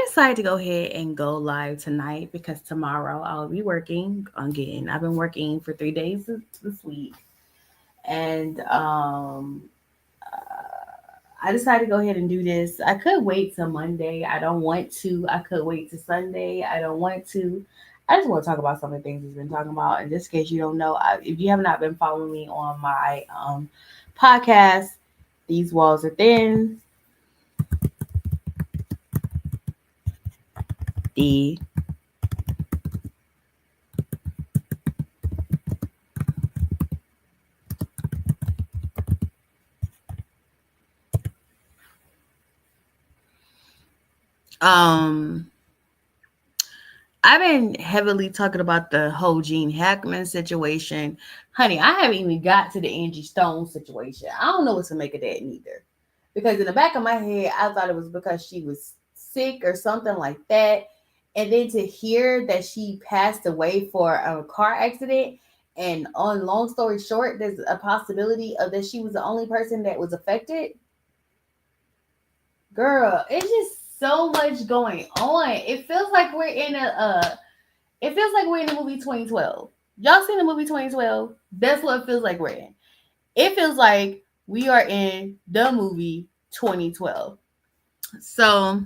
decided to go ahead and go live tonight because tomorrow I'll be working again. I've been working for 3 days this week, and I decided to go ahead and do this. I could wait till Monday. I don't want to. I could wait till Sunday. I don't want to. I just want to talk about some of the things we've been talking about. And just in case you don't know, if you have not been following me on my podcast, These Walls Are Thin, the um I've been heavily talking about the whole Gene Hackman situation. Honey, I haven't even got to the Angie Stone situation. I don't know what to make of that neither. Because in the back of my head, I thought it was because she was sick or something like that. And then to hear that she passed away for a car accident, and on long story short, there's a possibility of that she was the only person that was affected. Girl, it's just so much going on. It feels like we're in it feels like we're in the movie 2012. Y'all seen the movie 2012? That's what it feels like we're in. It feels like we are in the movie 2012. So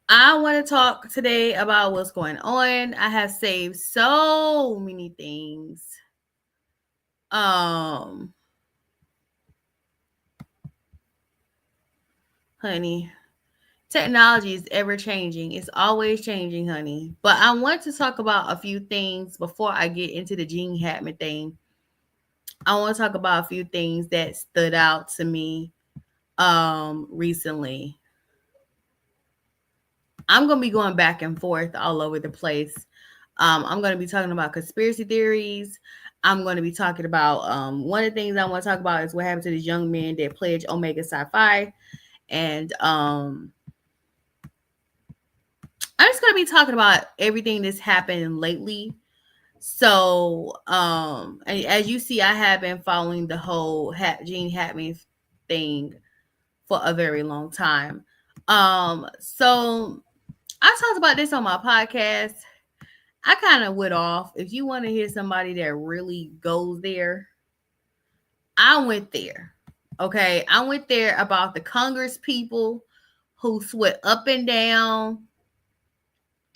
I want to talk today about what's going on. I have saved so many things. Honey, technology is ever changing. It's always changing, honey. But I want to talk about a few things before I get into the Gene Hackman thing. I want to talk about a few things that stood out to me recently. I'm going to be going back and forth all over the place. I'm going to be talking about conspiracy theories. I'm going to be talking about one of the things I want to talk about is what happened to this young man that pledged Omega Psi Phi. And I'm just going to be talking about everything that's happened lately. So, as you see, I have been following the whole Gene Hackman thing for a very long time. So I talked about this on my podcast. I kind of went off. If you want to hear somebody that really goes there, I went there. Okay, I went there about the Congress people who sweat up and down.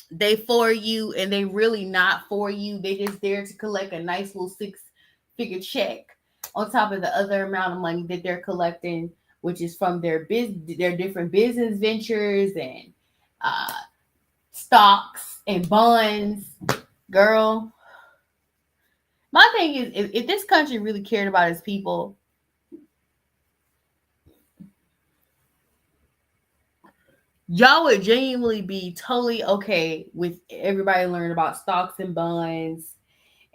They for you and they really not for you. They just there to collect a nice little 6-figure check on top of the other amount of money that they're collecting, which is from their different business ventures and stocks and bonds. Girl, my thing is, if this country really cared about its people, y'all would genuinely be totally okay with everybody learning about stocks and bonds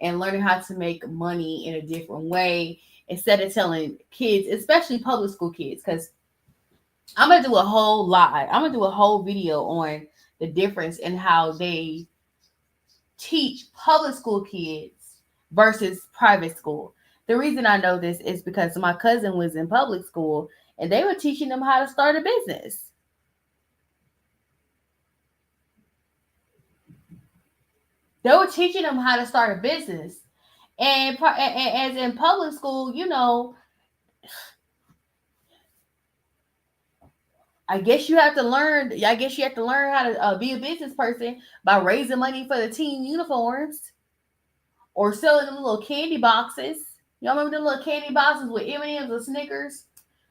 and learning how to make money in a different way instead of telling kids, especially public school kids, because I'm going to do a whole live. I'm going to do a whole video on the difference in how they teach public school kids versus private school. The reason I know this is because my cousin was in public school and they were teaching them how to start a business. They were teaching them how to start a business. And as in public school, you know, I guess you have to learn how to be a business person by raising money for the team uniforms or selling them little candy boxes. Y'all remember the little candy boxes with M&Ms or Snickers?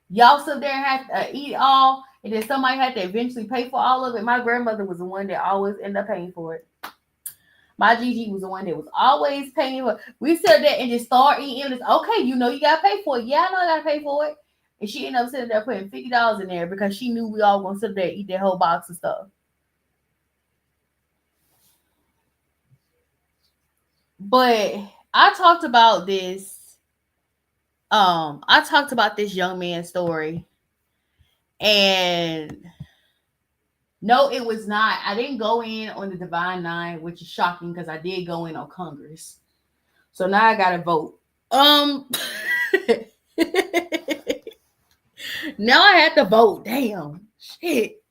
Y'all sit there and have to eat all, and then somebody had to eventually pay for all of it. My grandmother was the one that always ended up paying for it. My Gigi was the one that was always paying for it. We sit there and just start eating M&Ms. Okay, you know you got to pay for it. Yeah, I know I got to pay for it. And she ended up sitting there putting $50 in there because she knew we all going to sit there and eat that whole box of stuff. But I talked about this. I talked about this young man's story. And no, it was not. I didn't go in on the Divine Nine, which is shocking because I did go in on Congress. So now I gotta vote. Now I had to vote. Damn. Shit.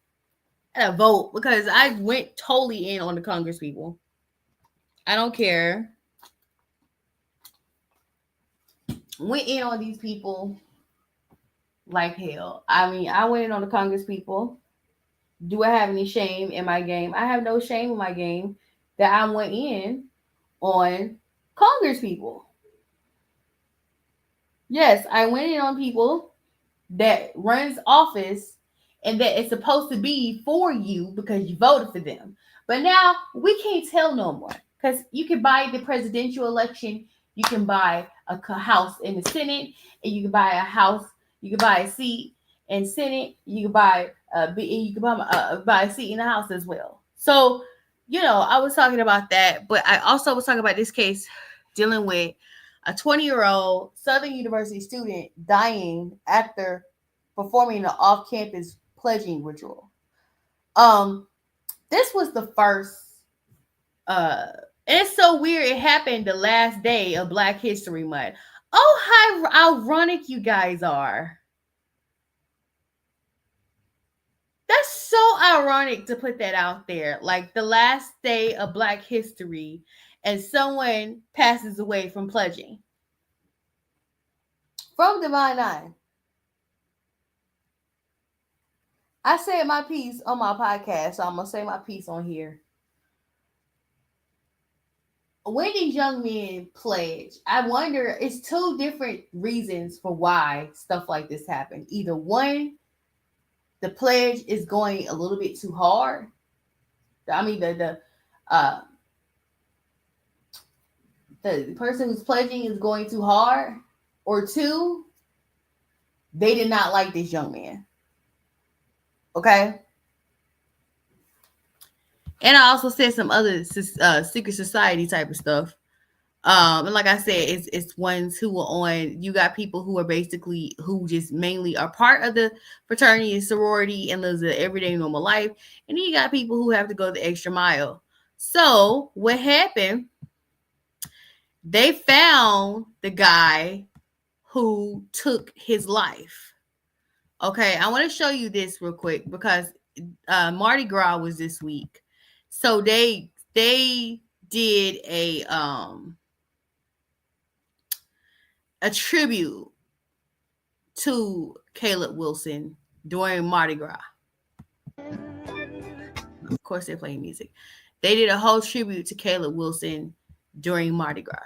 a vote because I went totally in on the Congress people. I don't care. Went in on these people like hell. I mean, I went in on the Congress people. Do I have any shame in my game? I have no shame in my game that I went in on Congress people. Yes, I went in on people that runs office and that it's supposed to be for you because you voted for them. But now we can't tell no more because you can buy the presidential election, you can buy a house in the Senate, and you can buy a house, you can buy a seat in Senate, you can buy you can buy a seat in the House as well. So, I was talking about that, but I also was talking about this case dealing with a 20-year-old Southern University student dying after performing an off-campus pledging ritual. Um, this was the first. Uh, and it's so weird. It happened the last day of Black History Month. Oh, how ironic you guys are. That's so ironic to put that out there. Like the last day of Black History, and someone passes away from pledging. From Divine Nine. I said my piece on my podcast, so I'm gonna say my piece on here. When these young men pledge, I wonder it's two different reasons for why stuff like this happen. Either one, the pledge is going a little bit too hard. I mean uh the person who's pledging is going too hard, or two, they did not like this young man. Okay. And I also said some other secret society type of stuff. And like I said, it's ones who are on. You got people who are basically who just mainly are part of the fraternity and sorority and lives an everyday normal life, and then you got people who have to go the extra mile. So what happened? They found the guy who took his life. Okay, I want to show you this real quick because Mardi Gras was this week, so they did a tribute to Caleb Wilson during Mardi Gras. Of course, they're playing music. They did a whole tribute to Caleb Wilson during Mardi Gras.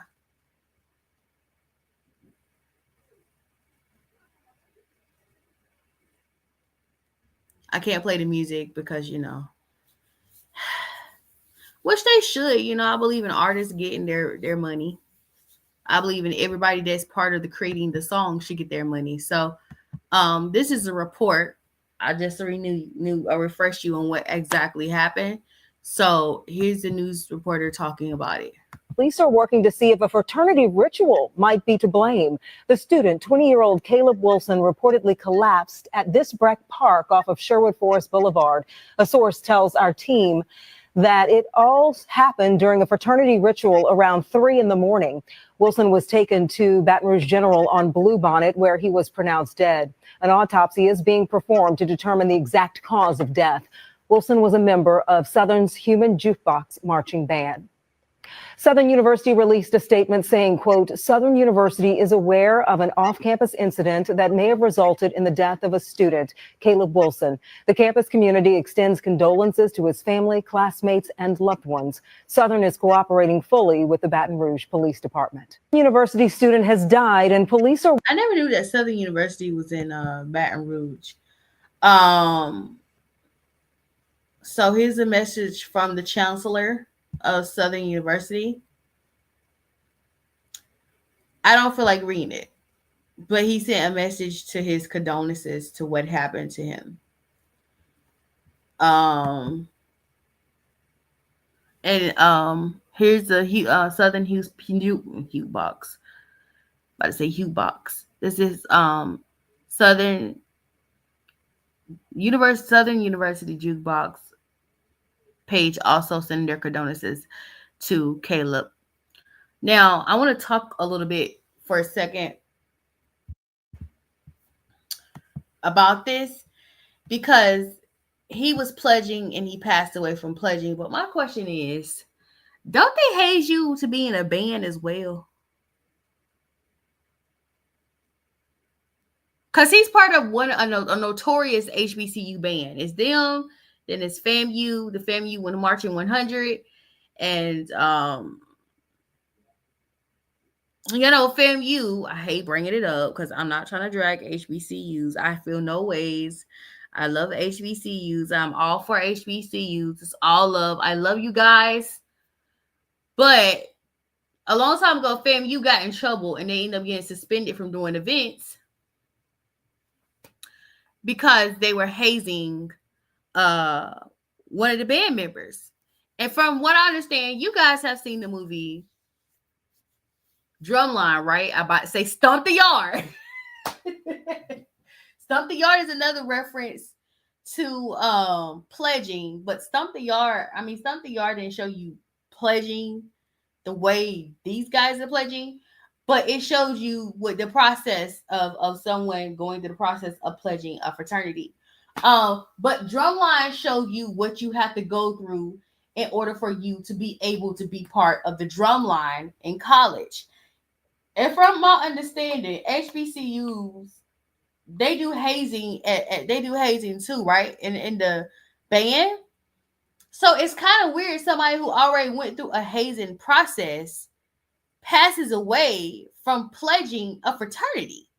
I can't play the music because, which they should. I believe in artists getting their money. I believe in everybody that's part of the creating the song should get their money. So, this is a report. I just refreshed you on what exactly happened. So here's the news reporter talking about it. Police are working to see if a fraternity ritual might be to blame. The student, 20-year-old Caleb Wilson, reportedly collapsed at this Breck Park off of Sherwood Forest Boulevard. A source tells our team that it all happened during a fraternity ritual around 3 in the morning. Wilson was taken to Baton Rouge General on Bluebonnet, where he was pronounced dead. An autopsy is being performed to determine the exact cause of death. Wilson was a member of Southern's Human Jukebox Marching Band. Southern University released a statement saying, quote, Southern University is aware of an off-campus incident that may have resulted in the death of a student, Caleb Wilson. The campus community extends condolences to his family, classmates, and loved ones. Southern is cooperating fully with the Baton Rouge Police Department. University student has died and police are... I never knew that Southern University was in Baton Rouge. So here's a message from the chancellor of Southern University. I don't feel like reading it, but he sent a message to his condolences to what happened to him. Here's the Southern Hugh box. About to say Hugh box. This is Southern University jukebox page also sending their condolences to Caleb. Now, I want to talk a little bit for a second about this because he was pledging and he passed away from pledging. But my question is, don't they haze you to be in a band as well? Because he's part of a notorious HBCU band. It's them, then it's FAMU, the FAMU when Marching 100, and FAMU. I hate bringing it up because I'm not trying to drag HBCUs. I feel no ways. I love HBCUs. I'm all for HBCUs. It's all love. I love you guys, but a long time ago, FAMU got in trouble and they ended up getting suspended from doing events because they were hazing uh one of the band members. And from what I understand, you guys have seen the movie Drumline, right? I about to say Stomp the Yard. Stomp the Yard is another reference to pledging, but Stomp the Yard didn't show you pledging the way these guys are pledging, but it shows you what the process of someone going through the process of pledging a fraternity. But Drumline showed you what you have to go through in order for you to be able to be part of the drumline in college. And from my understanding, HBCUs they do hazing too, right? In the band. So it's kind of weird somebody who already went through a hazing process passes away from pledging a fraternity.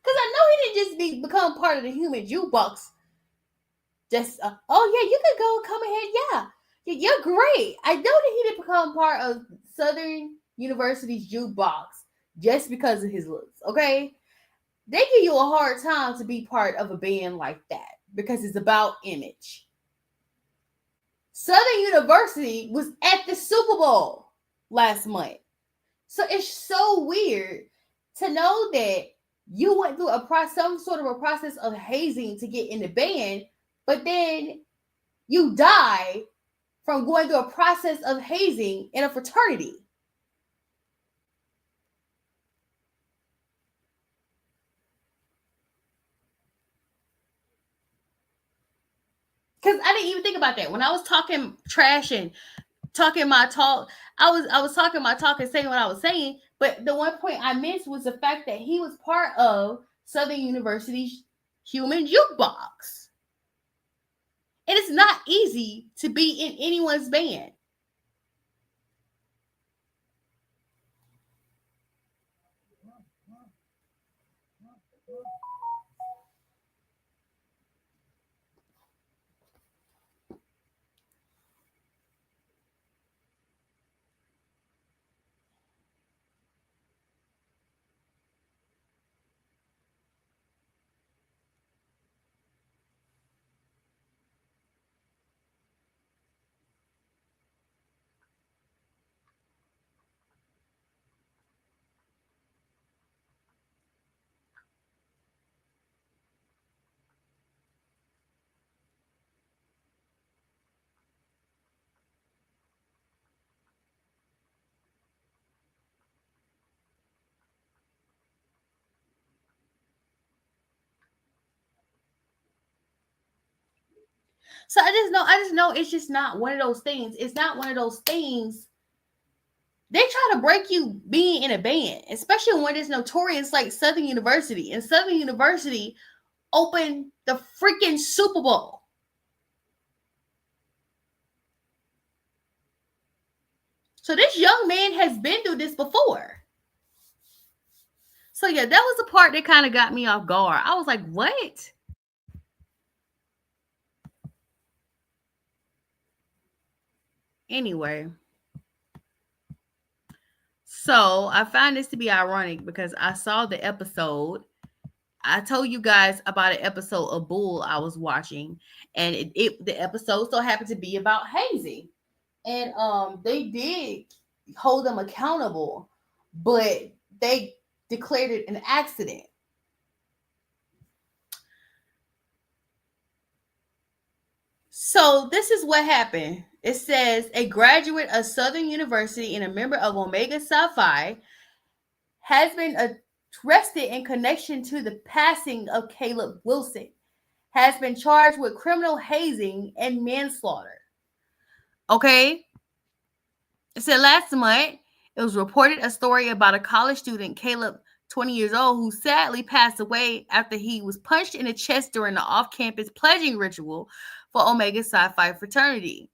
Because I know he didn't just become part of the human jukebox. Just oh yeah, you could go come ahead. Yeah, you're great. I know that he didn't become part of Southern University's jukebox just because of his looks. Okay, they give you a hard time to be part of a band like that because it's about image. Southern University was at the Super Bowl last month. So it's so weird to know that you went through some sort of a process of hazing to get in the band, but then you die from going through a process of hazing in a fraternity. Because I didn't even think about that when I was talking trash and talking my talk. I was talking my talk and saying what I was saying, but the one point I missed was the fact that he was part of Southern University's human jukebox. And it's not easy to be in anyone's band. So I just know it's just not one of those things. It's not one of those things. They try to break you being in a band, especially when it's notorious like Southern University. And Southern University opened the freaking Super Bowl. So this young man has been through this before. So yeah, that was the part that kind of got me off guard. I was like, what? Anyway, so I find this to be ironic because I saw the episode. I told you guys about an episode of Bull I was watching, and the episode so happened to be about hazing, and they did hold them accountable, but they declared it an accident. So this is what happened. It says a graduate of Southern University and a member of Omega Psi Phi has been arrested in connection to the passing of Caleb Wilson, has been charged with criminal hazing and manslaughter. Okay? It said last month it was reported a story about a college student, Caleb, 20 years old, who sadly passed away after he was punched in the chest during the off campus pledging ritual for Omega Psi Phi fraternity.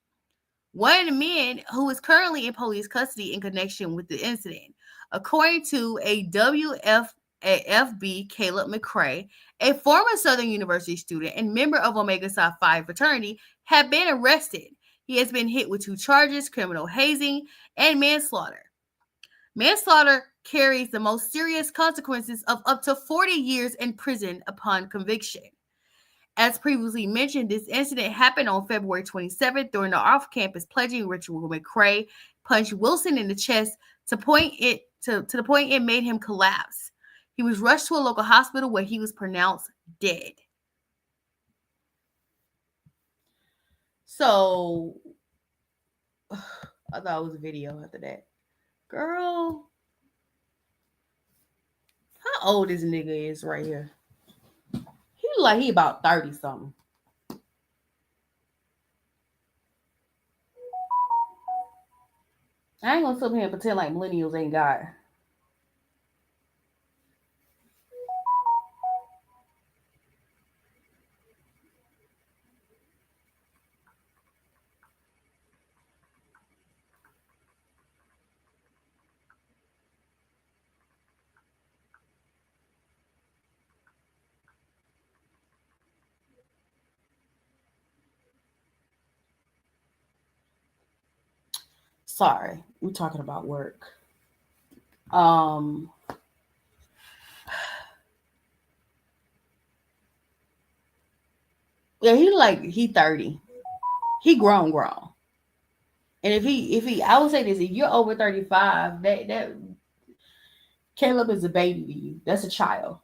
One of the men who is currently in police custody in connection with the incident. According to a WFB, Caleb McCrae, a former Southern University student and member of Omega Psi Phi fraternity, had been arrested. He has been hit with two charges: criminal hazing and manslaughter. Manslaughter carries the most serious consequences of up to 40 years in prison upon conviction. As previously mentioned, this incident happened on February 27th during the off-campus pledging ritual. McCrae punched Wilson in the chest to the point it made him collapse. He was rushed to a local hospital where he was pronounced dead. So, I thought it was a video after that. Girl, how old this nigga is right here? He look like he about 30 something. I ain't gonna sit here and pretend like millennials ain't got. Sorry, we're talking about work. Um, yeah, he 30. He grown. And if he I would say this, if you're over 35, that Caleb is a baby to you. That's a child.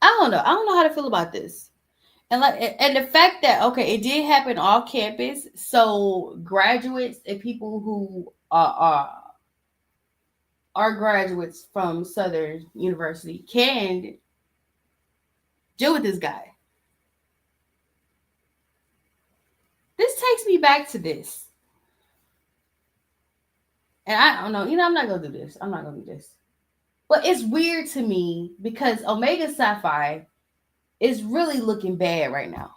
I don't know how to feel about this. And the fact that okay, it did happen off campus, so graduates and people who are graduates from Southern University can deal with this guy. This takes me back to this. And I don't know, I'm not gonna do this. I'm not gonna do this. But it's weird to me because Omega Psi Phi is really looking bad right now.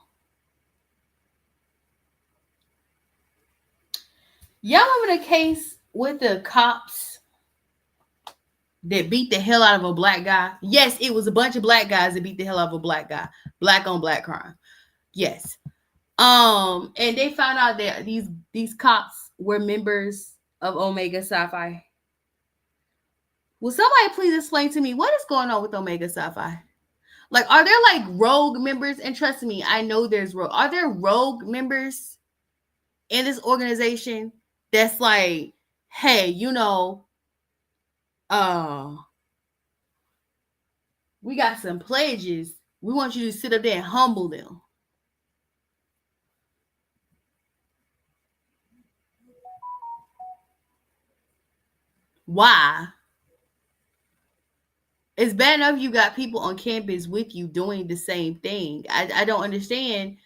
Y'all remember the case with the cops that beat the hell out of a black guy? Yes, it was a bunch of black guys that beat the hell out of a black guy. Black on black crime. Yes. And they found out that these cops were members of Omega Psi Phi. Will somebody please explain to me what is going on with Omega Psi Phi? Like, are there like rogue members? And trust me, I know there's rogue. Are there rogue members in this organization that's like, hey, uh, we got some pledges. We want you to sit up there and humble them. Why? It's bad enough you got people on campus with you doing the same thing. I don't understand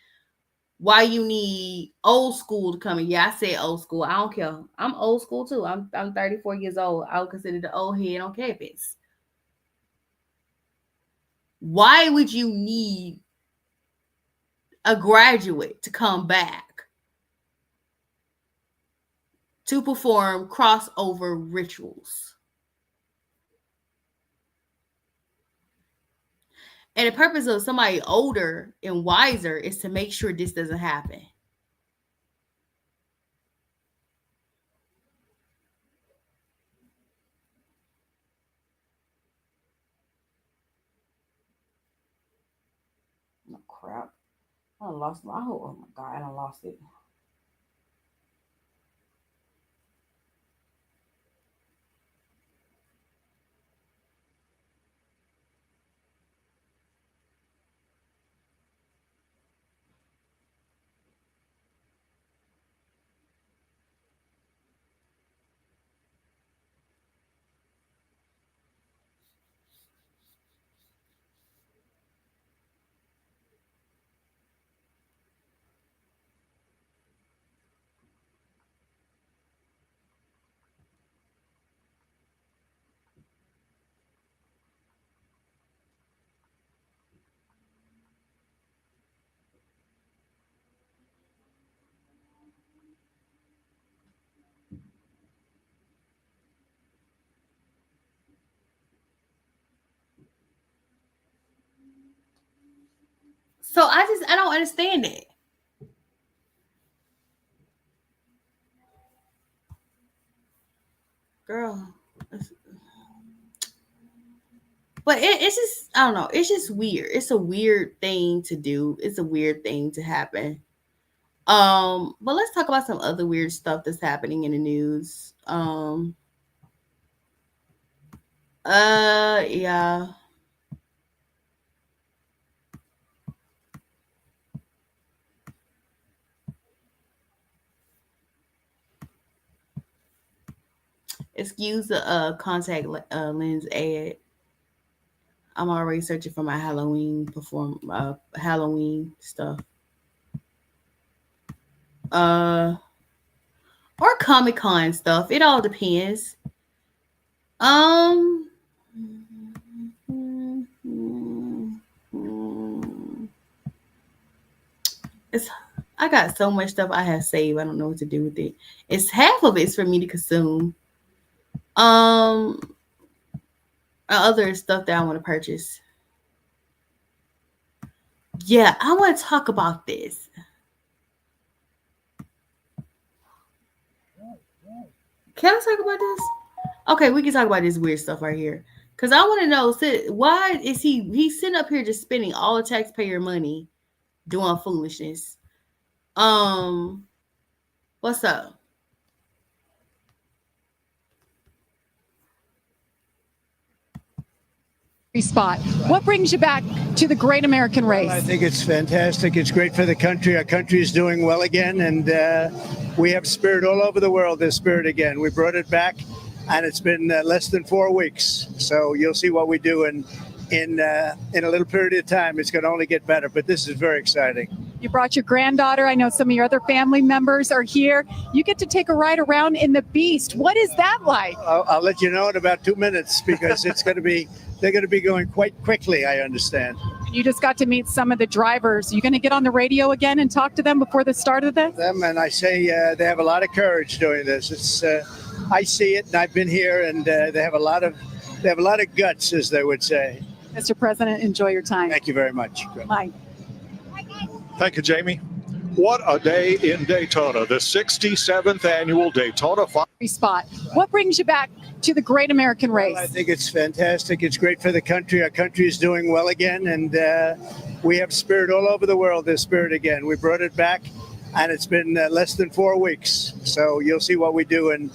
why you need old school to come in. Yeah, I say old school. I don't care. I'm old school too. I'm 34 years old. I would consider the old head on campus. Why would you need a graduate to come back to perform crossover rituals? And the purpose of somebody older and wiser is to make sure this doesn't happen. crap. I done lost my whole. Oh my god, I done lost it. So I don't understand it, girl. But it's just I don't know. It's just weird. It's a weird thing to do. It's a weird thing to happen. But let's talk about some other weird stuff that's happening in the news. Yeah. Excuse the lens ad. I'm already searching for my Halloween stuff. Uh, or Comic Con stuff. It all depends. Um. It's I got so much stuff I have saved. I don't know what to do with it. It's half of it's for me to consume. Um, other stuff that I want to purchase. Yeah, I want to talk about this. Can I talk about this? Okay, we can talk about this weird stuff right here. Cause I want to know, why is he's sitting up here just spending all the taxpayer money doing foolishness? Um, what's up? Spot. What brings you back to the Great American Race? Well, I think it's fantastic. It's great for the country. Our country is doing well again, and we have spirit all over the world. There's spirit again. We brought it back, and it's been less than 4 weeks. So you'll see what we do in a little period of time. It's going to only get better, but this is very exciting. You brought your granddaughter. I know some of your other family members are here. You get to take a ride around in the Beast. What is that like? I'll let you know in about 2 minutes because it's going to be. They're going to be going quite quickly, I understand. You just got to meet some of the drivers. Are you going to get on the radio again and talk to them before the start of this? Them, and I say they have a lot of courage doing this. It's I see it, and I've been here, and they have a lot of guts, as they would say. Mr. President, enjoy your time. Thank you very much. Bye. Thank you, Jamie. What a day in Daytona, the 67th annual Daytona Spot. What brings you back to the Great American Race? Well, I think it's fantastic. It's great for the country. Our country is doing well again, and we have spirit all over the world. There's spirit again. We brought it back, and it's been less than 4 weeks. So you'll see what we do in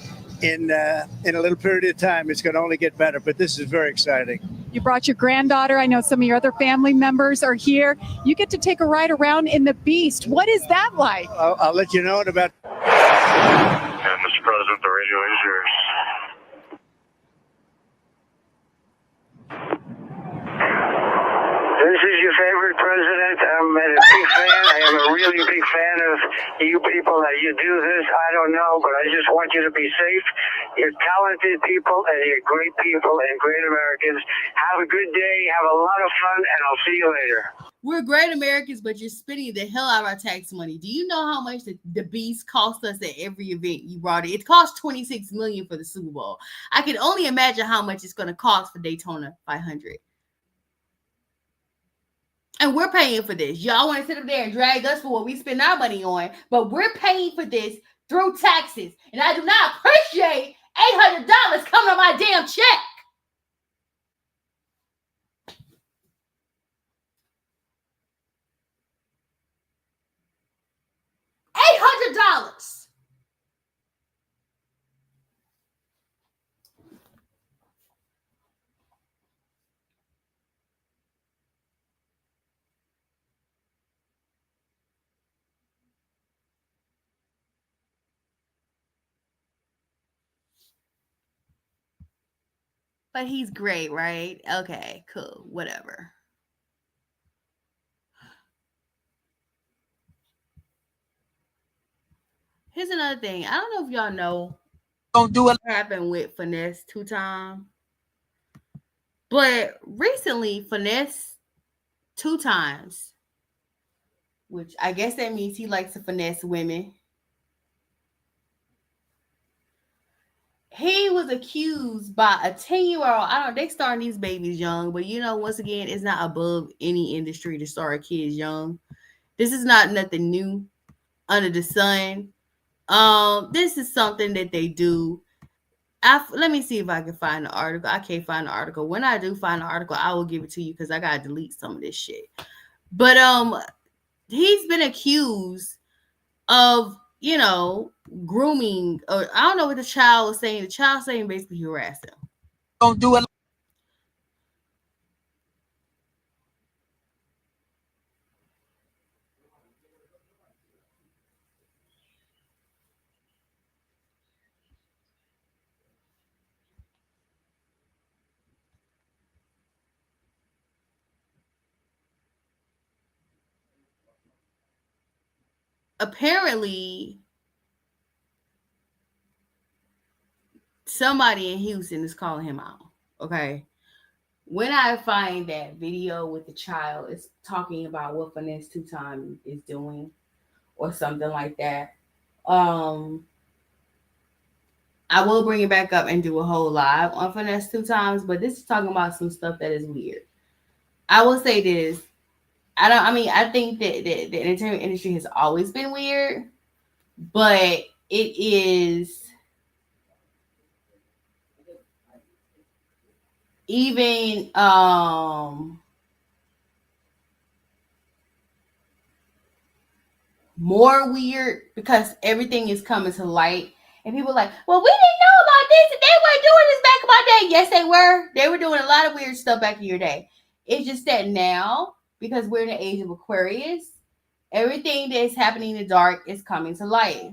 a little period of time. It's going to only get better, but this is very exciting. You brought your granddaughter. I know some of your other family members are here. You get to take a ride around in the Beast. What is that like? I'll let you know in about. And Mr. President, the radio is yours. This is your favorite president. I'm a big fan. I am a really big fan of you people that you do this. I don't know, but I just want you to be safe. You're talented people, and you're great people and great Americans. Have a good day. Have a lot of fun, and I'll see you later. We're great Americans, but you're spending the hell out of our tax money. Do you know how much the Beast cost us at every event you brought it? It cost $26 million for the Super Bowl. I can only imagine how much it's going to cost for Daytona 500. And we're paying for this. Y'all want to sit up there and drag us for what we spend our money on, but we're paying for this through taxes. And I do not appreciate $800 coming on my damn check. But he's great, right? Okay, cool, whatever. Here's another thing. I don't know if y'all know Gonna do it. what happened with Finesse 2 Time, but recently Finesse 2 times, which I guess that means he likes to finesse women. He was accused by a 10-year-old. I don't, they starting these babies young, but once again, it's not above any industry to start kids young. This is not nothing new under the sun. This is something that they do. Let me see if I can find the article. I can't find the article. When I do find the article, I will give it to you because I gotta delete some of this shit. But he's been accused of grooming, or I don't know what the child was saying. The child saying basically he harassed him. Gonna do it. Apparently, somebody in Houston is calling him out. Okay. When I find that video with the child, it's talking about what Finesse 2 Time is doing or something like that. I will bring it back up and do a whole live on Finesse 2 Times, but this is talking about some stuff that is weird. I will say this. I think that the entertainment industry has always been weird, but it is even more weird because everything is coming to light. And people are like, well, we didn't know about this and they weren't doing this back in my day. Yes, they were. They were doing a lot of weird stuff back in your day. It's just that now, because we're in the age of Aquarius, everything that is happening in the dark is coming to light.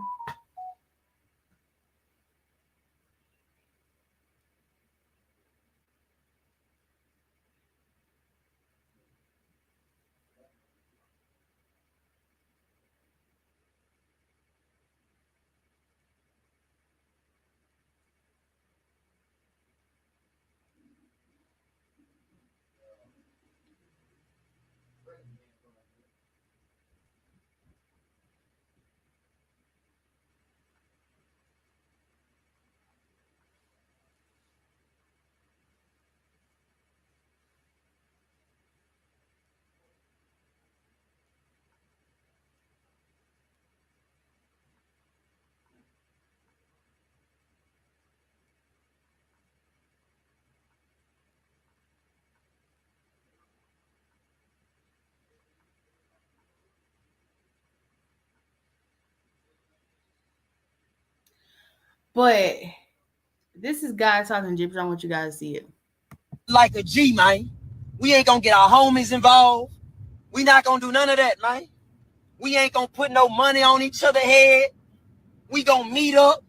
But this is God talking Gypsy. I want you guys to see it. Like a G, man. We ain't gonna get our homies involved. We not gonna do none of that, man. We ain't gonna put no money on each other's head. We gonna meet up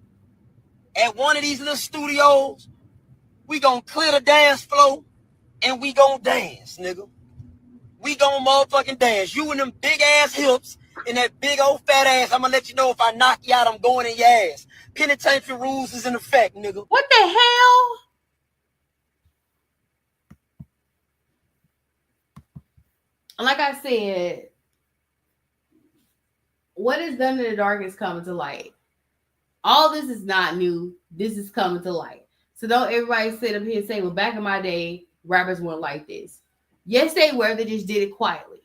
at one of these little studios. We gonna clear the dance floor and we gonna dance, nigga. We gonna motherfucking dance. You and them big ass hips and that big old fat ass. I'm gonna let you know if I knock you out, I'm going in your ass. Penitentiary rules is in effect, nigga. What the hell? Like I said, what is done in the dark is coming to light. All this is not new. This is coming to light. So don't everybody sit up here and say, well, back in my day, rappers weren't like this. Yes, they were. They just did it quietly.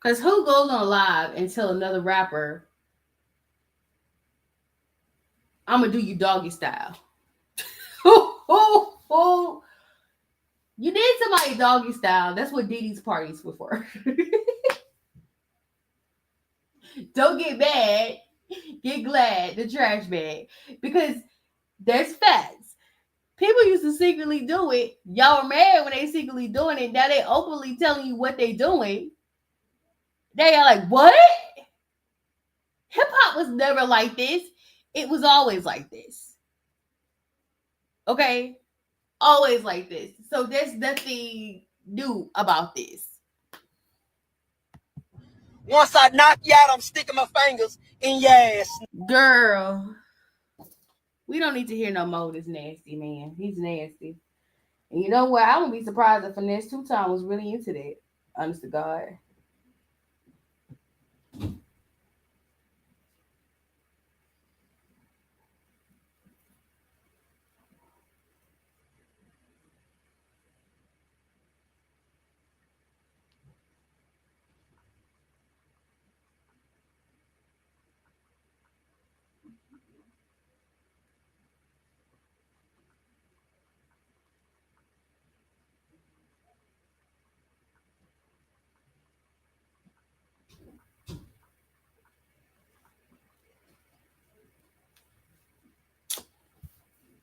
Because who goes on live and tell another rapper, I'm going to do you doggy style? You did somebody doggy style. That's what Diddy's parties were for. Don't get mad. Get glad. The trash bag. Because there's facts. People used to secretly do it. Y'all were mad when they secretly doing it. Now they openly telling you what they doing. They are like, what? Hip hop was never like this. It was always like this. Okay? Always like this. So there's nothing new about this. Once I knock you out, I'm sticking my fingers in your ass. Girl, we don't need to hear no more of this nasty man. He's nasty. And you know what? I wouldn't be surprised if Finesse Two Time was really into that. Honest to God.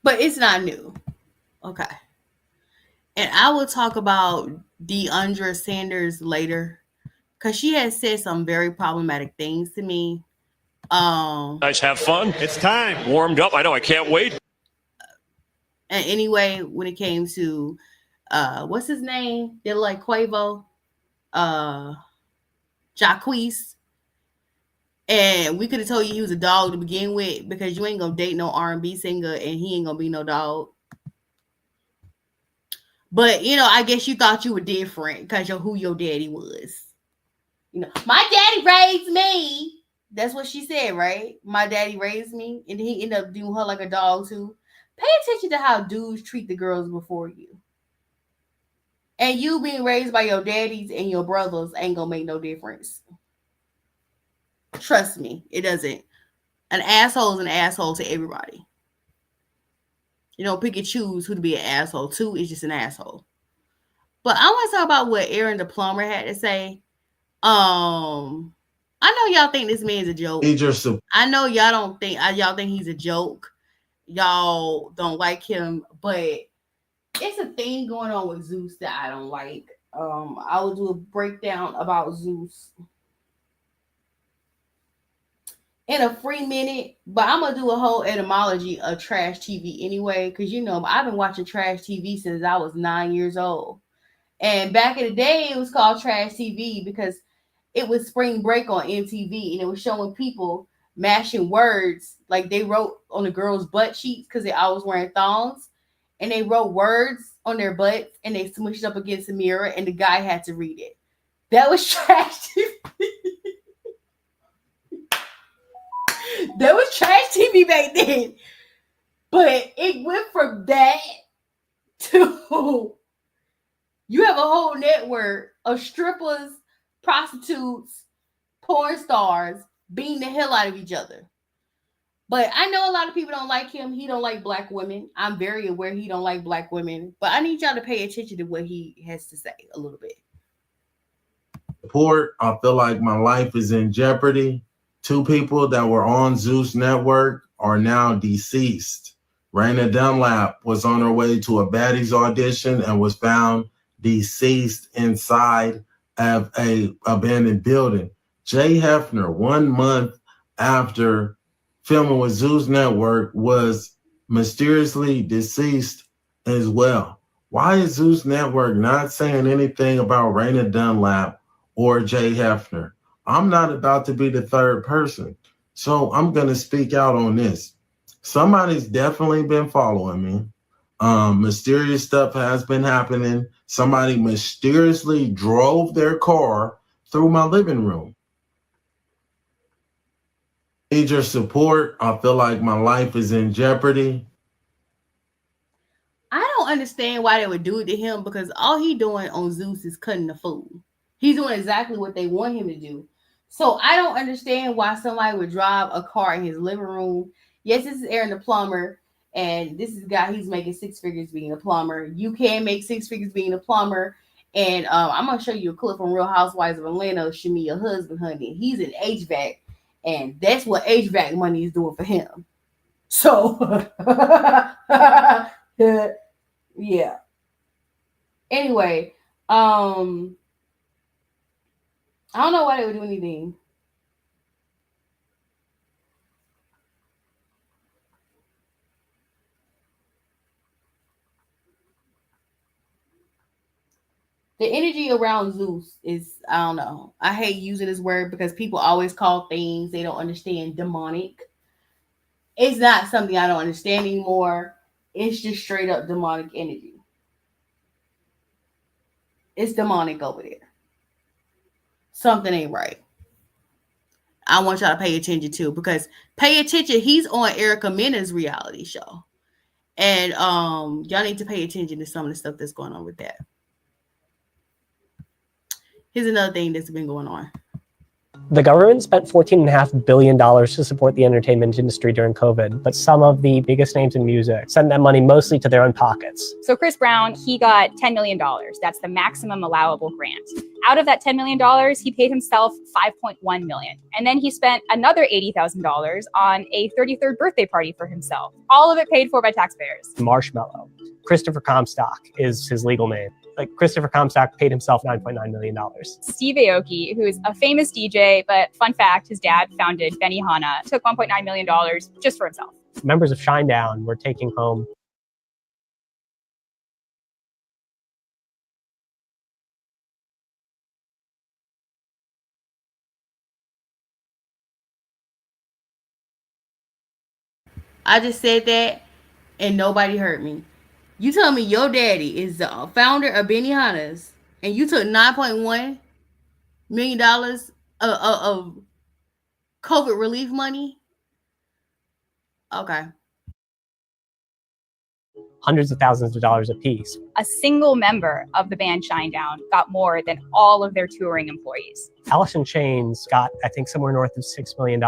But it's not new. Okay. And I will talk about DeAndra Sanders later because she has said some very problematic things to me. Guys, have fun. It's time. Warmed up. I know. I can't wait. And anyway, when it came to what's his name? They're like Quavo, Jacquees. And we could have told you he was a dog to begin with because you ain't gonna date no R&B singer and he ain't gonna be no dog. But you know, I guess you thought you were different because of who your daddy was. You know, my daddy raised me. That's what she said, right? My daddy raised me, and then he ended up doing her like a dog too. Pay attention to how dudes treat the girls before you. And you being raised by your daddies and your brothers ain't gonna make no difference. Trust me, it doesn't. An asshole is an asshole to everybody. You don't pick and choose who to be an asshole to. It's just an asshole. But I want to talk about what Aaron the plumber had to say. I know y'all think this man's a joke. I know y'all don't think y'all think he's a joke. Y'all don't like him, but it's a thing going on with Zeus that I don't like. I will do a breakdown about Zeus in a free minute, but I'm gonna do a whole etymology of trash TV anyway, because you know I've been watching trash TV since I was 9 years old. And back in the day, it was called trash TV because it was spring break on MTV and it was showing people mashing words. Like they wrote on the girls' butt cheeks because they always wearing thongs. And they wrote words on their butts and they smushed up against the mirror and the guy had to read it. That was trash TV. That was trash TV back then. But it went from that to you have a whole network of strippers, prostitutes, porn stars beating the hell out of each other. But I know a lot of people don't like him. He don't like black women. I'm very aware he don't like black women. But I need y'all to pay attention to what he has to say a little bit. Report, I feel like my life is in jeopardy. 2 people that were on Zeus Network are now deceased. Raina Dunlap was on her way to a Baddies audition and was found deceased inside of a abandoned building. Jay Hefner, 1 month after filming with Zeus Network, was mysteriously deceased as well. Why is Zeus Network not saying anything about Raina Dunlap or Jay Hefner? I'm not about to be the third person, so I'm going to speak out on this. Somebody's definitely been following me. Mysterious stuff has been happening. Somebody mysteriously drove their car through my living room. Need your support. I feel like my life is in jeopardy. I don't understand why they would do it to him because all he doing on Zeus is cutting the food. He's doing exactly what they want him to do. So I don't understand why somebody would drive a car in his living room. Yes, this is Aaron the plumber, and this is a guy he's making 6 figures being a plumber. You can make 6 figures being a plumber. And I'm gonna show you a clip from Real Housewives of Atlanta. Shamia husband, honey. He's an HVAC, and that's what HVAC money is doing for him. So yeah. Anyway, I don't know why they would do anything. The energy around Zeus is, I don't know. I hate using this word because people always call things they don't understand demonic. It's not something I don't understand anymore. It's just straight up demonic energy. It's demonic over there. Something ain't right. I want y'all to pay attention to, because pay attention. He's on Erica Mena's reality show. And y'all need to pay attention to some of the stuff that's going on with that. Here's another thing that's been going on. The government spent $14.5 billion to support the entertainment industry during COVID, but some of the biggest names in music sent that money mostly to their own pockets. So Chris Brown, he got $10 million. That's the maximum allowable grant. Out of that $10 million, he paid himself $5.1 million. And then he spent another $80,000 on a 33rd birthday party for himself. All of it paid for by taxpayers. Marshmallow. Christopher Comstock is his legal name. Like, Christopher Comstock paid himself $9.9 million. Steve Aoki, who's a famous DJ, but fun fact, his dad founded Benihana, took $1.9 million just for himself. Members of Shinedown were taking home I just said that and nobody heard me. You tell me your daddy is the founder of Benihana's and you took $9.1 million of COVID relief money? Okay. hundreds of thousands of dollars apiece. A single member of the band Shinedown got more than all of their touring employees. Alice in Chains got, I think, somewhere north of $6 million,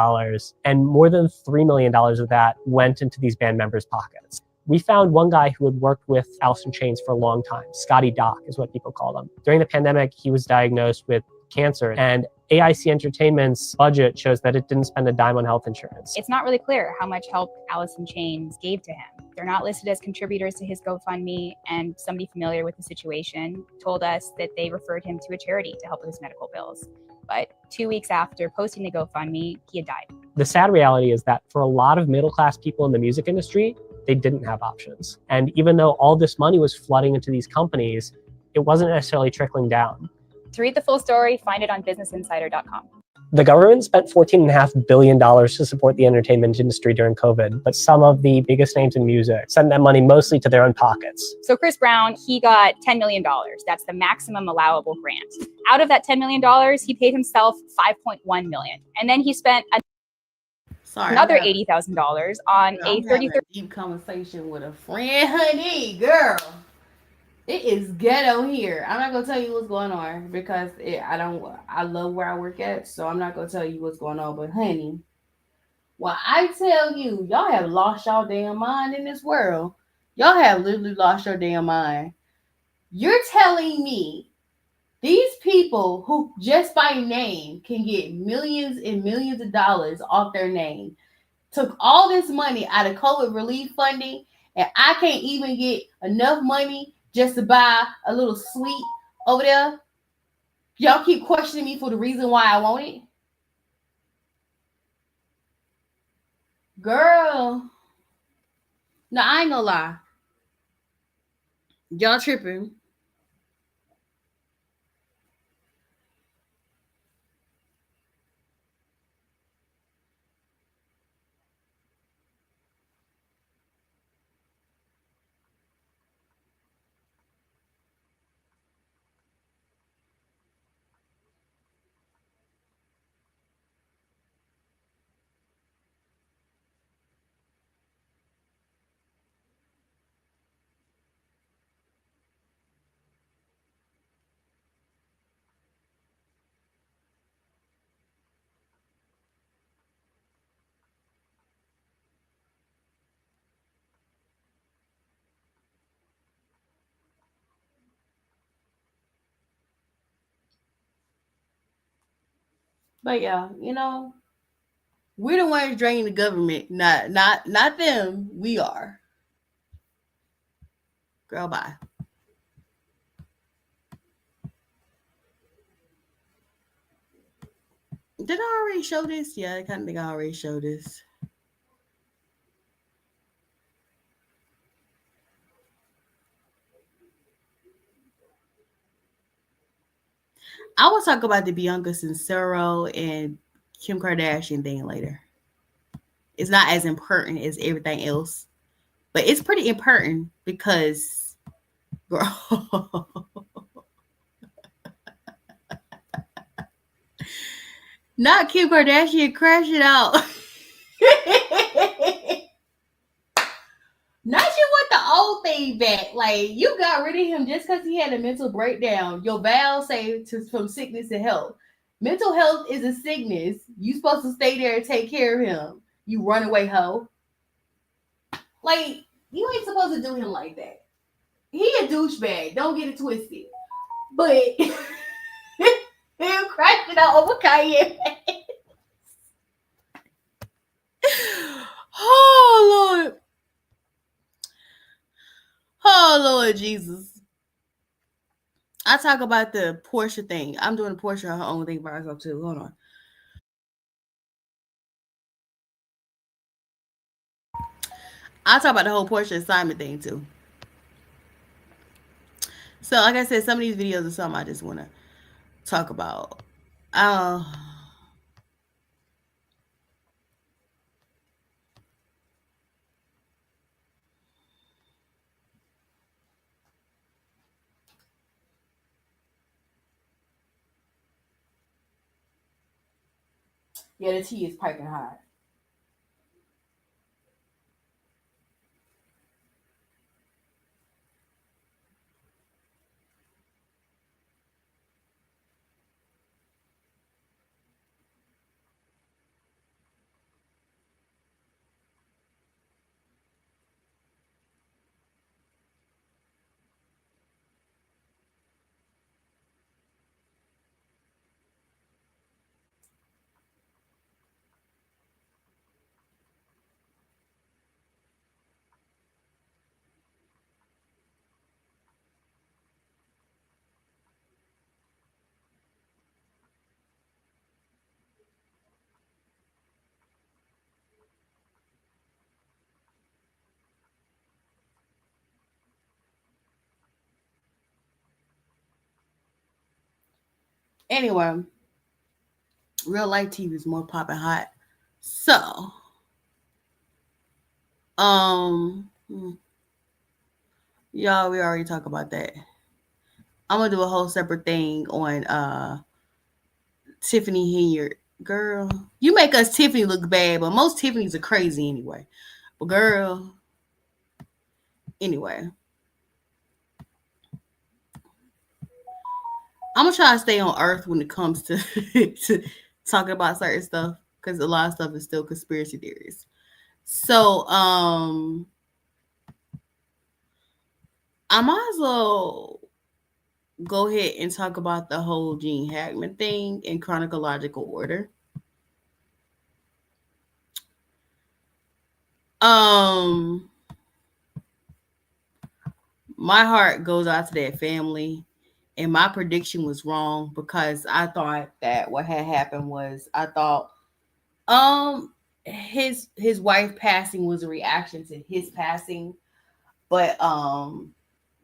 and more than $3 million of that went into these band members' pockets. We found one guy who had worked with Alice in Chains for a long time. Scotty Doc is what people called him. During the pandemic, he was diagnosed with cancer, and AIC Entertainment's budget shows that it didn't spend a dime on health insurance. It's not really clear how much help Alice in Chains gave to him. They're not listed as contributors to his GoFundMe, and somebody familiar with the situation told us that they referred him to a charity to help with his medical bills. But 2 weeks after posting the GoFundMe, he had died. The sad reality is that for a lot of middle-class people in the music industry, they didn't have options. And even though all this money was flooding into these companies, it wasn't necessarily trickling down. To read the full story, find it on businessinsider.com. The government spent $14.5 billion to support the entertainment industry during COVID, but some of the biggest names in music sent that money mostly to their own pockets. So Chris Brown, he got $10 million. That's the maximum allowable grant. Out of that $10 million, he paid himself $5.1 million. And then he spent another $80,000 on a 33rd. Deep conversation with a friend, honey, girl. It is ghetto here. I'm not gonna tell you what's going on because I love where I work at, so I'm not gonna tell you what's going on. But honey, when I tell you, y'all have lost y'all damn mind in this world. Y'all have literally lost your damn mind. You're telling me these people who just by name can get millions and millions of dollars off their name took all this money out of COVID relief funding, and I can't even get enough money just to buy a little sweet over there? Y'all keep questioning me for the reason why I want it? Girl. No, I ain't gonna lie. Y'all tripping. But yeah, we're the ones draining the government, not them. We are. Girl, bye. Did I already show this? Yeah, I kind of think I already showed this. I will talk about the Bianca Censero and Kim Kardashian thing later. It's not as important as everything else, but it's pretty important because, girl, not Kim Kardashian crashing out. Not you want the old thing back. Like, you got rid of him just because he had a mental breakdown. Your vows say from sickness to health. Mental health is a sickness. You supposed to stay there and take care of him. You runaway hoe. Like, you ain't supposed to do him like that. He a douchebag. Don't get it twisted. But him crashing out over Kanye. Oh, Lord. Oh, Lord Jesus. I talk about the Portia thing. I'm doing Portia her own thing by herself, too. Hold on. I'll talk about the whole Portia assignment thing, too. So, like I said, some of these videos are something I just want to talk about. Yeah, the tea is piping hot. Anyway, real life TV is more popping hot. So, y'all, we already talked about that. I'm gonna do a whole separate thing on Tiffany Henyard. Girl, you make us Tiffany look bad, but most Tiffany's are crazy anyway. But girl, anyway, I'm gonna try to stay on Earth when it comes to to talking about certain stuff because a lot of stuff is still conspiracy theories. So, I might as well go ahead and talk about the whole Gene Hackman thing in chronological order. My heart goes out to that family, and my prediction was wrong because I thought that what had happened was I thought his wife passing was a reaction to his passing, but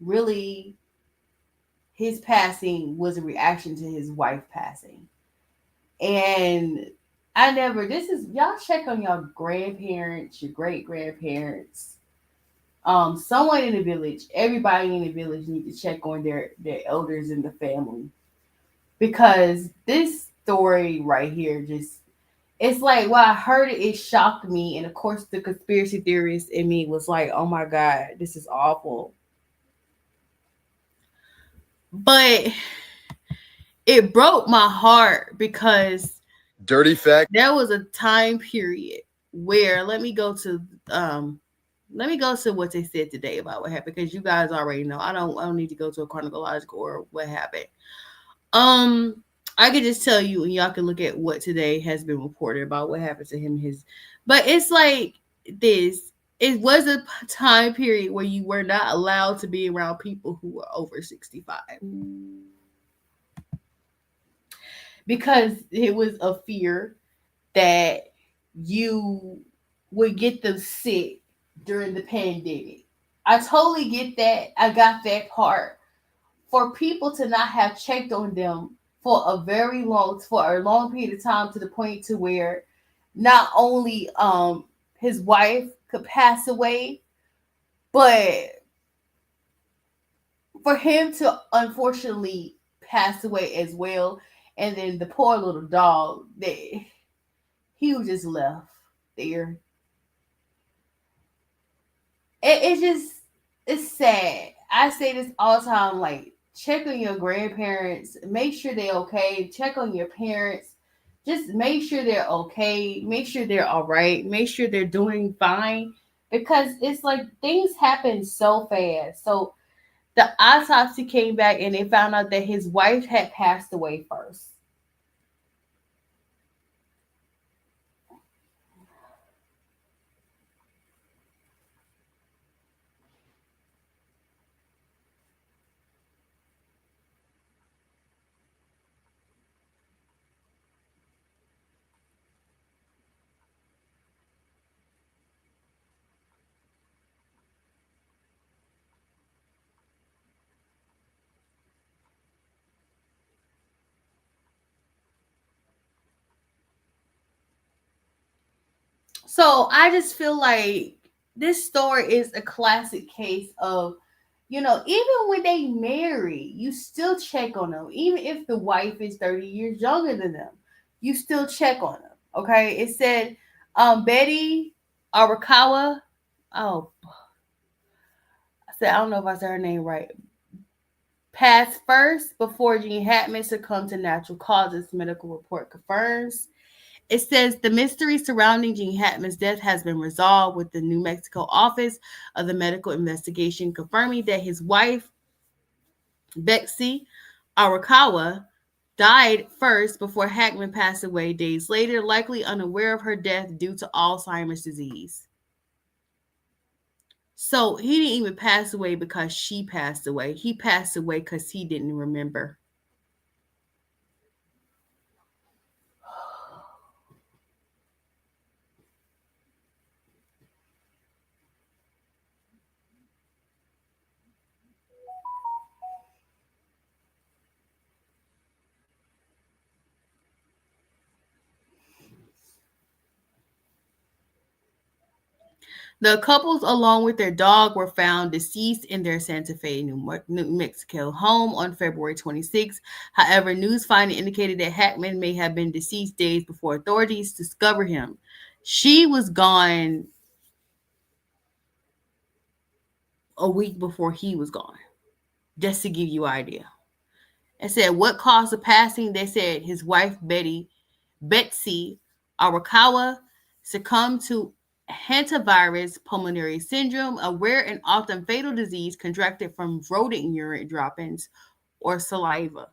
really his passing was a reaction to his wife passing. And I never, this is, y'all check on your grandparents, your great grandparents, someone in the village, everybody in the village need to check on their elders in the family. Because this story right here just, it's like, when I heard it, it shocked me. And of course, the conspiracy theorist in me was like, oh my God, this is awful. But it broke my heart because dirty fact, there was a time period where let me go to what they said today about what happened because you guys already know. I don't need to go to a chronological or what happened. I can just tell you and y'all can look at what today has been reported about what happened to him. But it's like this. It was a time period where you were not allowed to be around people who were over 65. Because it was a fear that you would get them sick during the pandemic. I totally get that. I got that part. For people to not have checked on them for a long period of time, to the point to where not only his wife could pass away, but for him to unfortunately pass away as well. And then the poor little dog, that he was just left there. It's just, it's sad. I say this all the time, like, check on your grandparents, make sure they're okay, check on your parents, just make sure they're okay, make sure they're all right, make sure they're doing fine, because it's like things happen so fast. So the autopsy came back and they found out that his wife had passed away first. So I just feel like this story is a classic case of, even when they marry, you still check on them. Even if the wife is 30 years younger than them, you still check on them. Okay. It said Betty Arakawa. Oh, I don't know if I said her name right. Passed first before Gene Hackman succumbed to natural causes, medical report confirms. It says the mystery surrounding Gene Hackman's death has been resolved, with the New Mexico Office of the Medical Investigation confirming that his wife, Betsy Arakawa, died first before Hackman passed away days later, likely unaware of her death due to Alzheimer's disease. So he didn't even pass away because she passed away. He passed away because he didn't remember. The couples, along with their dog, were found deceased in their Santa Fe, New Mexico home on February 26. However, news finding indicated that Hackman may have been deceased days before authorities discovered him. She was gone a week before he was gone, just to give you an idea. It said what caused the passing. They said his wife Betsy Arakawa, succumbed to hantavirus pulmonary syndrome, a rare and often fatal disease contracted from rodent urine droppings or saliva.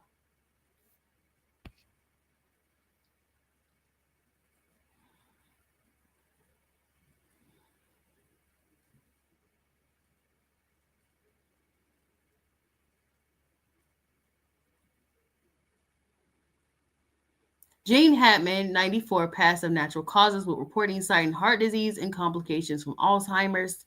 Gene Hackman, 94, passed of natural causes, with reporting citing heart disease and complications from Alzheimer's.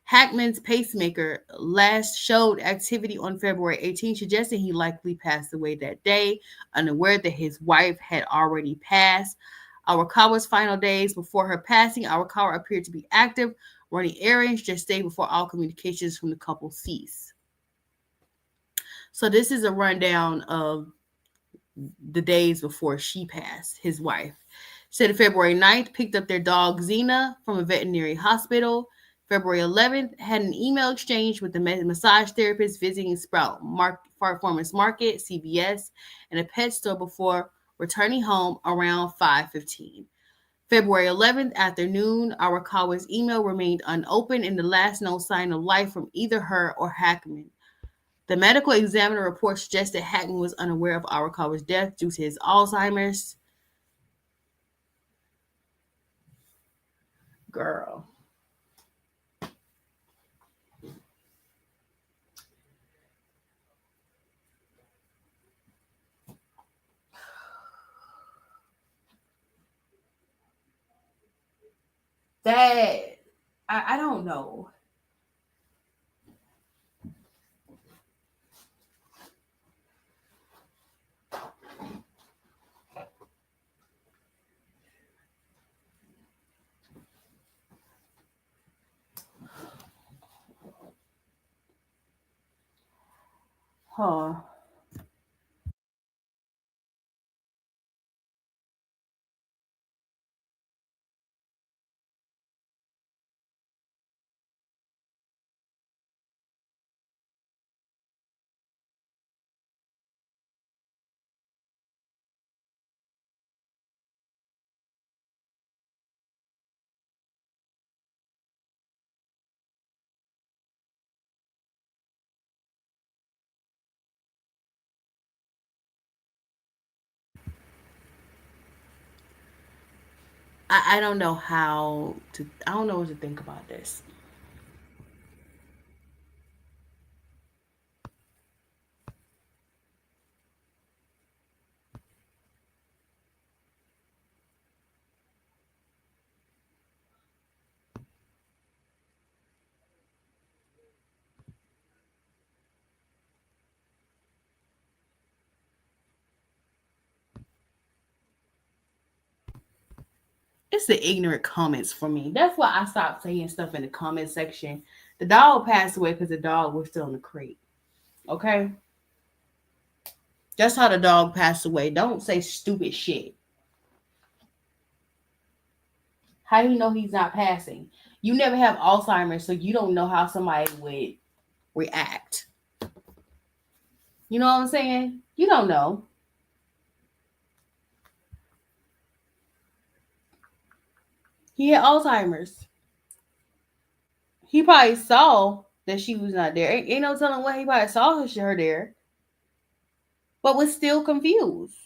Hackman's pacemaker last showed activity on February 18, suggesting he likely passed away that day, unaware that his wife had already passed. Arakawa's final days before her passing, Arakawa appeared to be active, running errands just days before all communications from the couple ceased. So this is a rundown of the days before she passed, his wife. Said February 9th, picked up their dog Xena from a veterinary hospital. February 11th, had an email exchange with the massage therapist visiting Sprout Farmers Market, CBS, and a pet store before returning home around 5:15. February 11th afternoon, Arakawa's email remained unopened, and the last known sign of life from either her or Hackman. The medical examiner report suggests that Hackman was unaware of Arakawa's death due to his Alzheimer's. Girl. That, I don't know. Huh. I don't know how to. I don't know what to think about this. It's the ignorant comments for me. That's why I stopped saying stuff in the comment section. The dog passed away because the dog was still in the crate. Okay? That's how the dog passed away. Don't say stupid shit. How do you know he's not passing? You never have Alzheimer's, so you don't know how somebody would react. You know what I'm saying? You don't know. He had Alzheimer's. He probably saw that she was not there. Ain't no telling what he probably saw her there, but was still confused.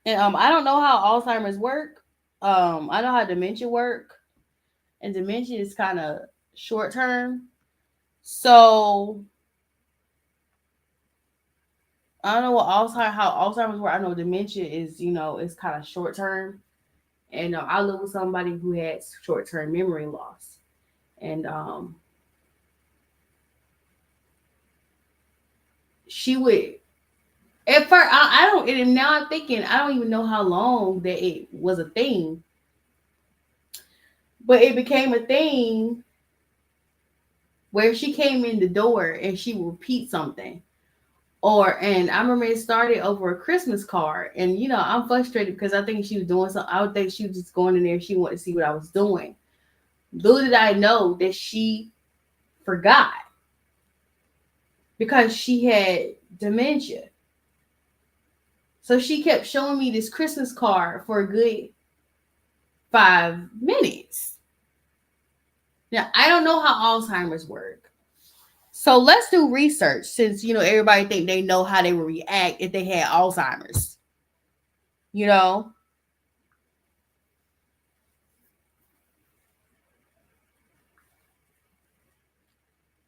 And I don't know how Alzheimer's work. I know how dementia work, and dementia is kind of short term. So I don't know how Alzheimer's work. I know dementia is it's kind of short term, and I live with somebody who had short term memory loss, and she would at first I don't, and now I'm thinking I don't even know how long that it was a thing, but it became a thing where she came in the door and she would repeat something. And I remember it started over a Christmas card. And I'm frustrated because I think she was doing something. I would think she was just going in there. She wanted to see what I was doing. Little did I know that she forgot because she had dementia. So she kept showing me this Christmas card for a good 5 minutes. Now, I don't know how Alzheimer's work. So let's do research since, everybody think they know how they would react if they had Alzheimer's. You know?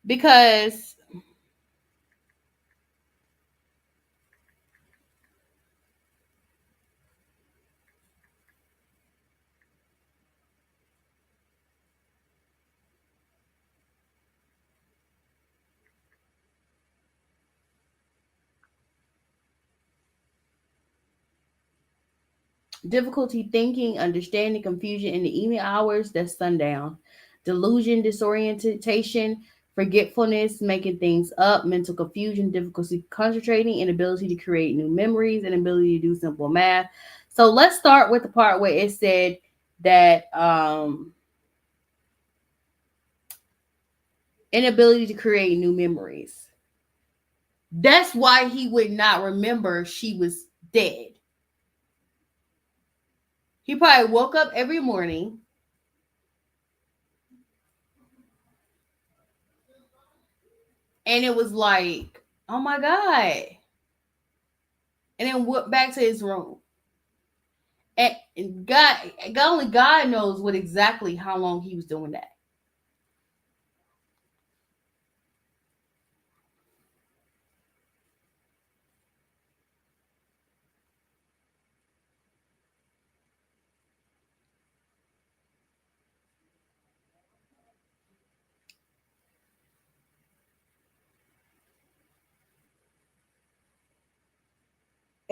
Because difficulty thinking, understanding, confusion in the evening hours, that's sundown. Delusion, disorientation, forgetfulness, making things up, mental confusion, difficulty concentrating, inability to create new memories, and ability to do simple math. So let's start with the part where it said that inability to create new memories. That's why he would not remember she was dead. He probably woke up every morning and it was like, oh my God. And then went back to his room. And only God knows what exactly how long he was doing that.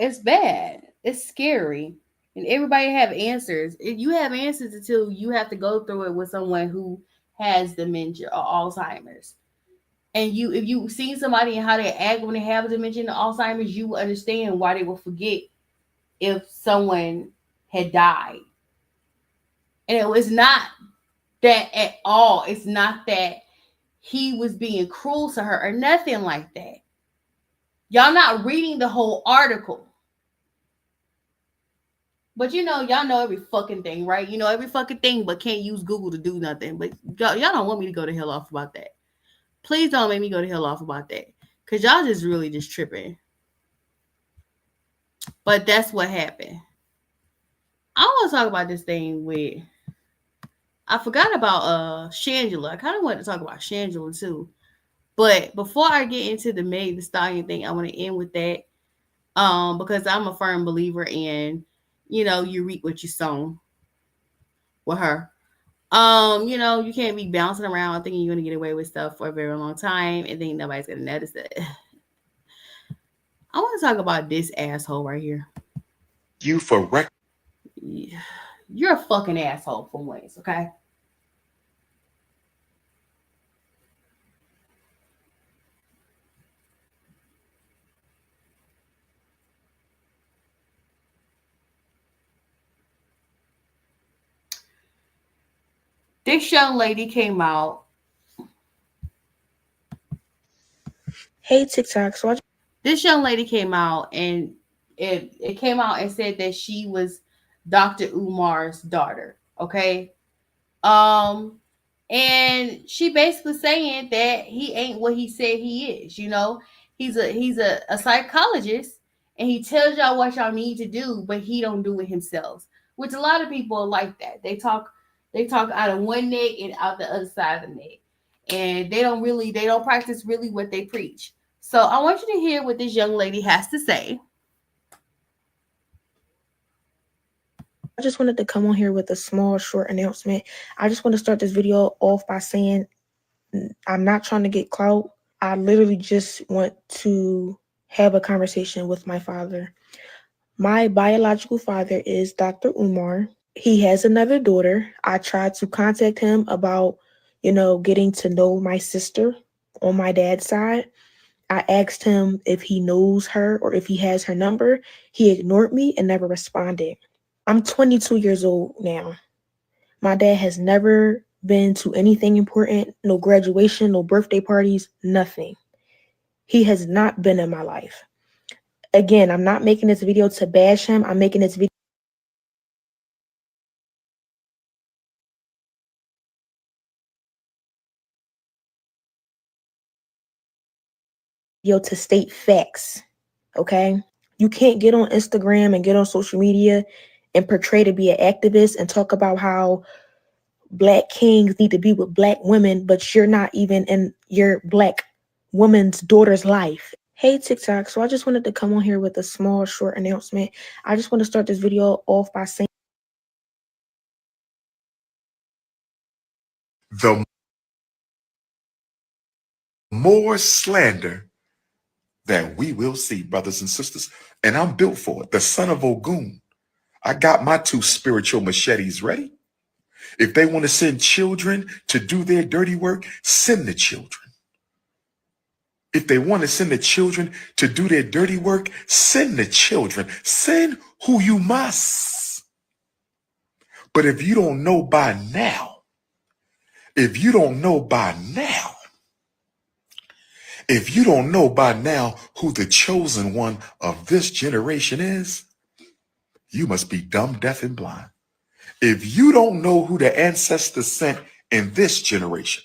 It's bad. It's scary. And everybody have answers. If you have answers until you have to go through it with someone who has dementia or Alzheimer's. And if you see somebody and how they act when they have dementia and Alzheimer's, you will understand why they will forget if someone had died. And it was not that at all. It's not that he was being cruel to her or nothing like that. Y'all not reading the whole article. But y'all know every fucking thing, right? You know every fucking thing, but can't use Google to do nothing. But y'all don't want me to go to hell off about that. Please don't make me go to hell off about that. Because y'all just really just tripping. But that's what happened. I want to talk about this thing with... I forgot about Shangela. I kind of wanted to talk about Shangela too. But before I get into the Meg Thee Stallion thing, I want to end with that. Because I'm a firm believer in, you reap what you sow with her. You can't be bouncing around thinking you're gonna get away with stuff for a very long time and think nobody's gonna notice it. I want to talk about this asshole right here. You're a fucking asshole for once, okay? This young lady came out. Hey TikTok, This young lady came out and it came out and said that she was Dr. Umar's daughter. Okay. And she basically saying that he ain't what he said he is. He's a psychologist and he tells y'all what y'all need to do, but he don't do it himself. Which a lot of people are like that. They talk out of one neck and out the other side of the neck. And they don't practice really what they preach. So I want you to hear what this young lady has to say. I just wanted to come on here with a small, short announcement. I just want to start this video off by saying I'm not trying to get clout. I literally just want to have a conversation with my father. My biological father is Dr. Umar. He has another daughter. I tried to contact him about, getting to know my sister on my dad's side. I asked him if he knows her or if he has her number. He ignored me and never responded. I'm 22 years old now. My dad has never been to anything important, no graduation, no birthday parties, nothing. He has not been in my life. Again, I'm not making this video to bash him. I'm making this video to state facts, okay? You can't get on Instagram and get on social media and portray to be an activist and talk about how Black kings need to be with Black women, but you're not even in your Black woman's daughter's life. Hey TikTok, so I just wanted to come on here with a small, short announcement. I just want to start this video off by saying the more slander that we will see, brothers and sisters. And I'm built for it. The son of Ogun. I got my 2 spiritual machetes ready. If they want to send children to do their dirty work, send the children. If they want to send the children to do their dirty work, send the children. Send who you must. But if you don't know by now, if you don't know by now who the chosen one of this generation is, you must be dumb, deaf, and blind. If you don't know who the ancestors sent in this generation,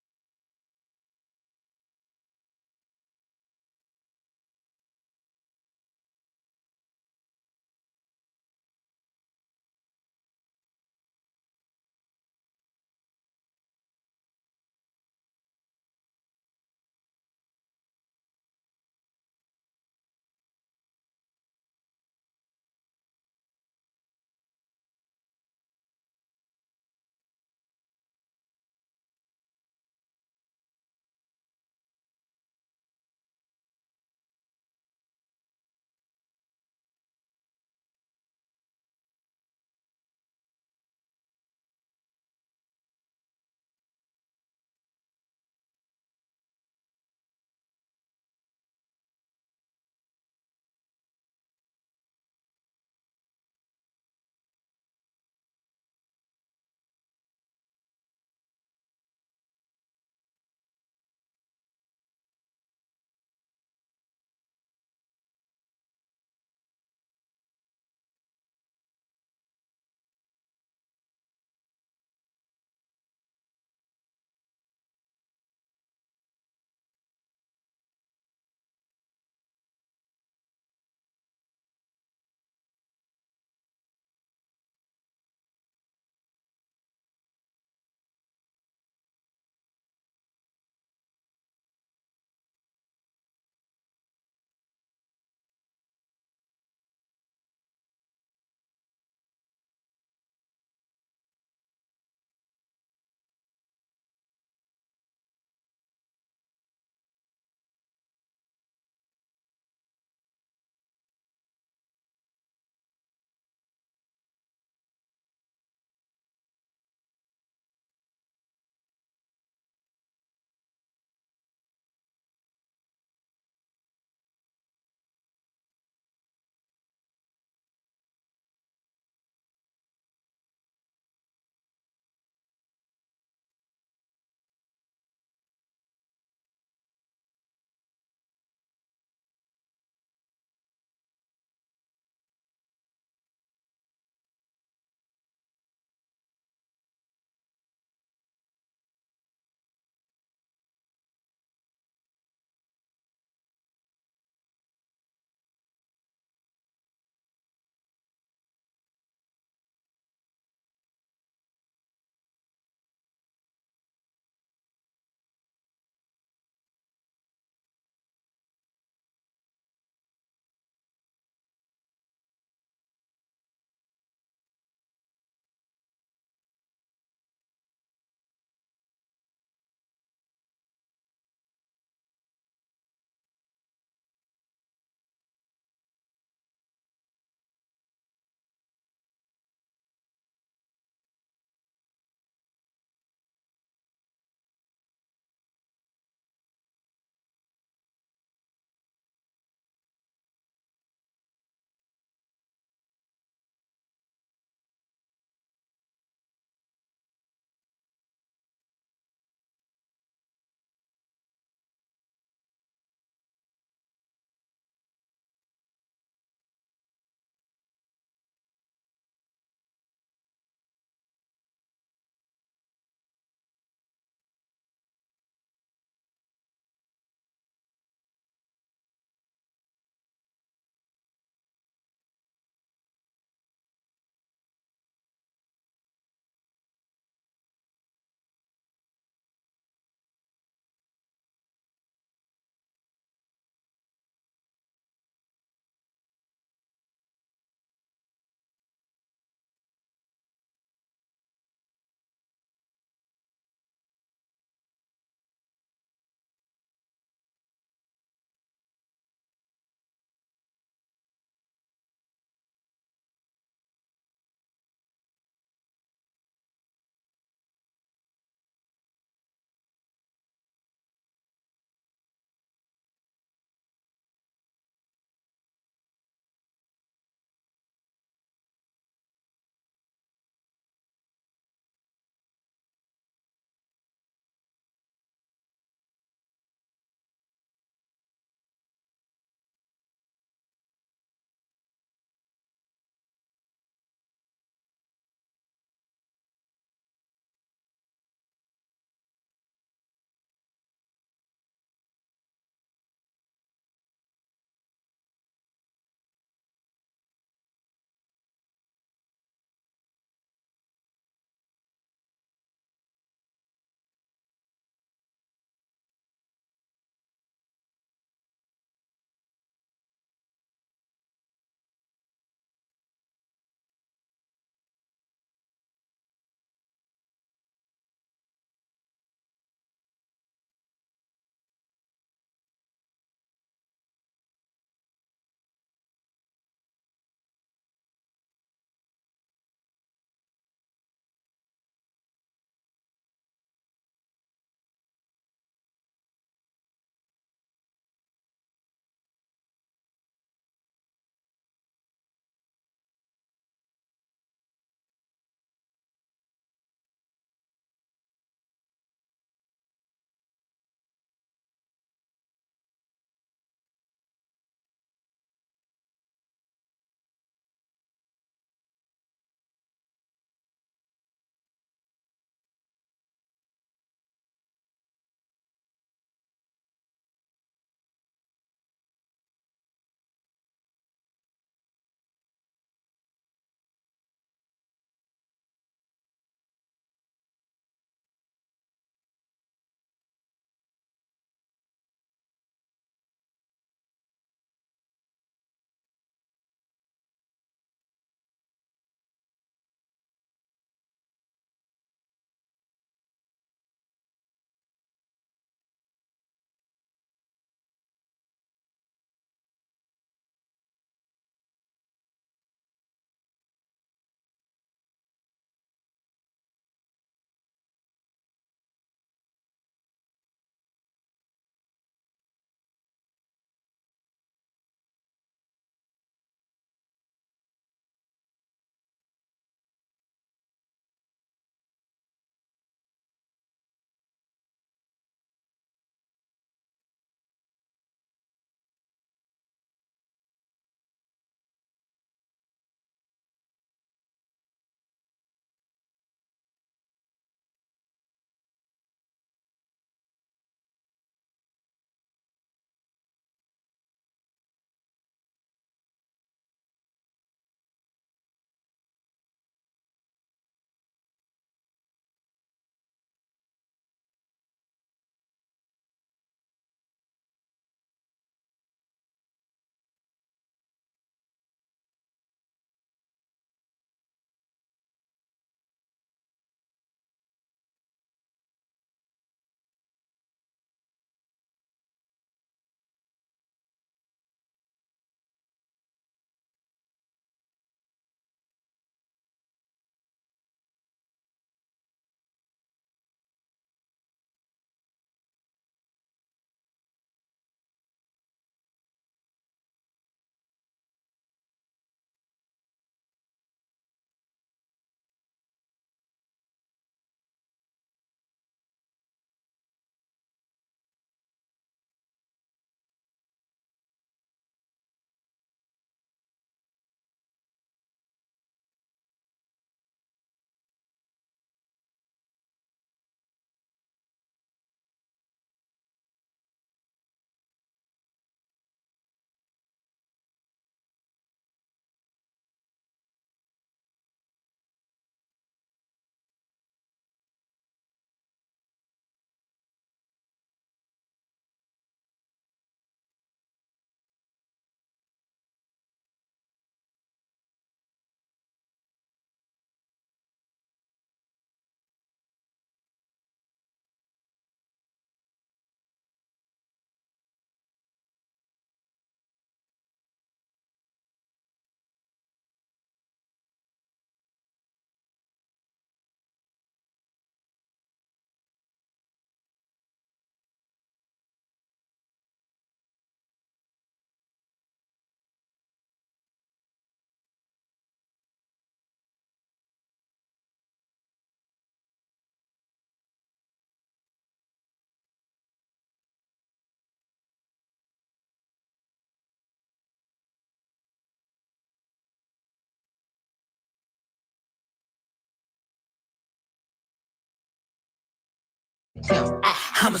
I'm a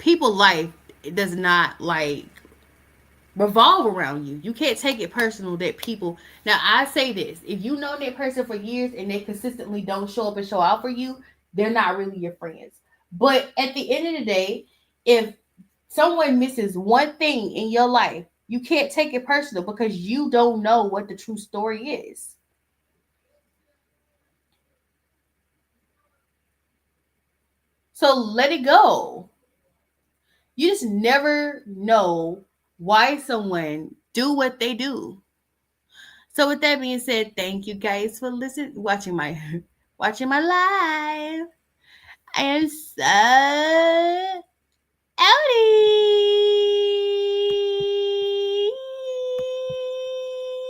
people life does not like revolve around you. You can't take it personal that people. Now I say this: if you know that person for years and they consistently don't show up and show out for you, they're not really your friends. But at the end of the day, if someone misses one thing in your life, you can't take it personal because you don't know what the true story is. So let it go. You just never know why someone do what they do. So with that being said, thank you guys for listening, watching my live. I am so